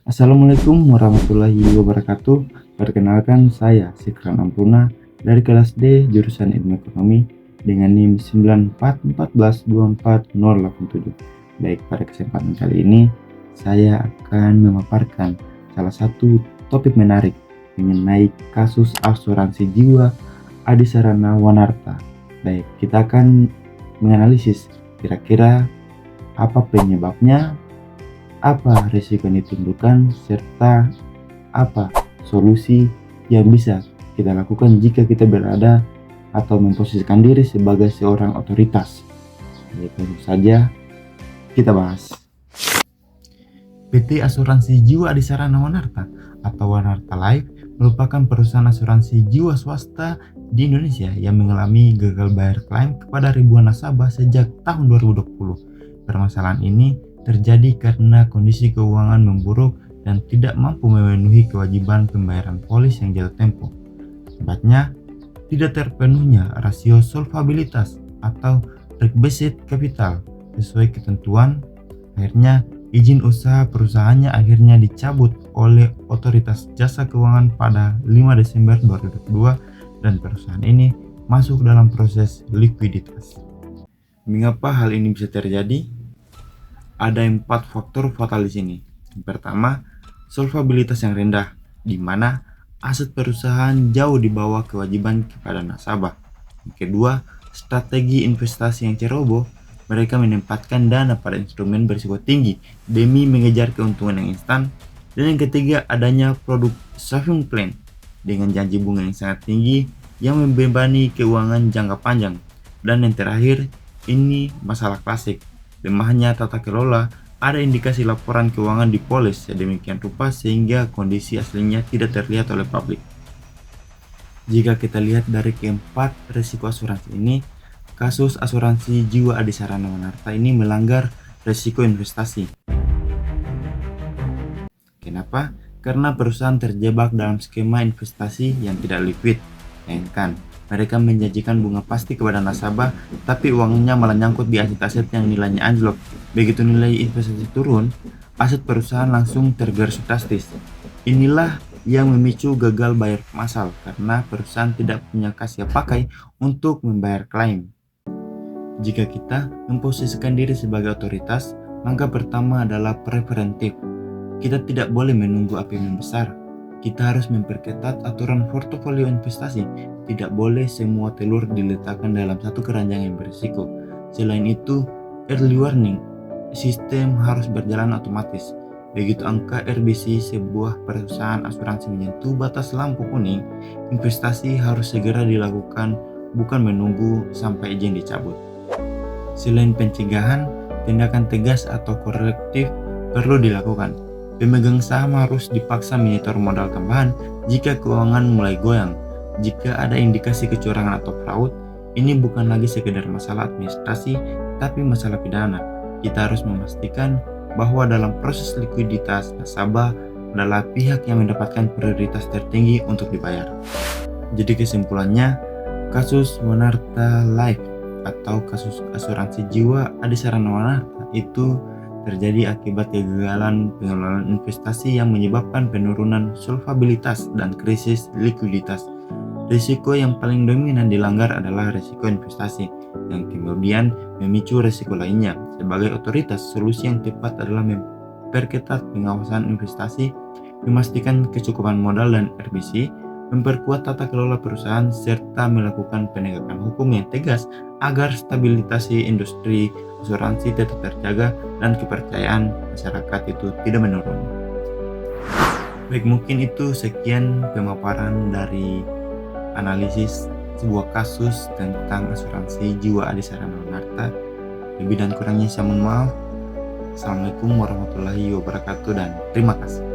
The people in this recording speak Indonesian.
Assalamualaikum warahmatullahi wabarakatuh. Perkenalkan saya Sikran Ampuna dari kelas D jurusan Ilmu Ekonomi dengan NIM 9414248087. Baik, pada kesempatan kali ini saya akan memaparkan salah satu topik menarik mengenai kasus asuransi jiwa Adisarana Wanarta. Baik, kita akan menganalisis kira-kira apa penyebabnya, apa risiko yang ditimbulkan, serta apa solusi yang bisa kita lakukan jika kita berada atau memposisikan diri sebagai seorang otoritas. Jadi tentu saja kita bahas. PT Asuransi Jiwa Adisarana Wanarta atau Wanarta Life merupakan perusahaan asuransi jiwa swasta di Indonesia yang mengalami gagal bayar klaim kepada ribuan nasabah sejak tahun 2020. Permasalahan ini terjadi karena kondisi keuangan memburuk dan tidak mampu memenuhi kewajiban pembayaran polis yang jatuh tempo. Akibatnya, tidak terpenuhnya rasio solvabilitas atau requisite capital sesuai ketentuan. Akhirnya, izin usaha perusahaannya akhirnya dicabut oleh Otoritas Jasa Keuangan pada 5 Desember 2022 dan perusahaan ini masuk dalam proses likuiditas. Mengapa hal ini bisa terjadi? Ada 4 faktor fatal di sini. Yang pertama, solvabilitas yang rendah, di mana aset perusahaan jauh di bawah kewajiban kepada nasabah. Yang kedua, strategi investasi yang ceroboh. Mereka menempatkan dana pada instrumen berisiko tinggi demi mengejar keuntungan yang instan. Dan yang ketiga, adanya produk saving plan dengan janji bunga yang sangat tinggi yang membebani keuangan jangka panjang. Dan yang terakhir, ini masalah klasik. Lemahnya tata kelola, ada indikasi laporan keuangan dipoles sedemikian rupa sehingga kondisi aslinya tidak terlihat oleh publik. Jika kita lihat dari keempat risiko asuransi ini, kasus asuransi jiwa Adisarana Wanarta ini melanggar risiko investasi. Kenapa? Karena perusahaan terjebak dalam skema investasi yang tidak liquid, melainkan mereka menjanjikan bunga pasti kepada nasabah, tapi uangnya malah nyangkut di aset-aset yang nilainya anjlok. Begitu nilai investasi turun, aset perusahaan langsung tergerus drastis. Inilah yang memicu gagal bayar massal karena perusahaan tidak punya kas siap pakai untuk membayar klaim. Jika kita memposisikan diri sebagai otoritas, langkah pertama adalah preventif. Kita tidak boleh menunggu api membesar. Kita harus memperketat aturan portofolio investasi. Tidak boleh semua telur diletakkan dalam satu keranjang yang berisiko. Selain itu, early warning sistem harus berjalan otomatis. Begitu angka RBC sebuah perusahaan asuransi menyentuh batas lampu kuning, investasi harus segera dilakukan, bukan menunggu sampai izin dicabut. Selain pencegahan, tindakan tegas atau korektif perlu dilakukan. Pemegang saham harus dipaksa menyetor modal tambahan jika keuangan mulai goyang. Jika ada indikasi kecurangan atau fraud, ini bukan lagi sekedar masalah administrasi, tapi masalah pidana. Kita harus memastikan bahwa dalam proses likuiditas, nasabah adalah pihak yang mendapatkan prioritas tertinggi untuk dibayar. Jadi kesimpulannya, kasus Wanarta Life atau kasus asuransi jiwa Adisarana Wanarta itu terjadi akibat kegagalan pengelolaan investasi yang menyebabkan penurunan solvabilitas dan krisis likuiditas. Risiko yang paling dominan dilanggar adalah risiko investasi, yang kemudian memicu risiko lainnya. Sebagai otoritas, solusi yang tepat adalah memperketat pengawasan investasi, memastikan kecukupan modal dan RBC, memperkuat tata kelola perusahaan, serta melakukan penegakan hukum yang tegas agar stabilitas industri asuransi tetap terjaga dan kepercayaan masyarakat itu tidak menurun. Baik, mungkin itu sekian pemaparan dari analisis sebuah kasus tentang asuransi jiwa Adisarana Wanarta. Lebih dan kurangnya saya mohon maaf. Assalamualaikum warahmatullahi wabarakatuh dan terima kasih.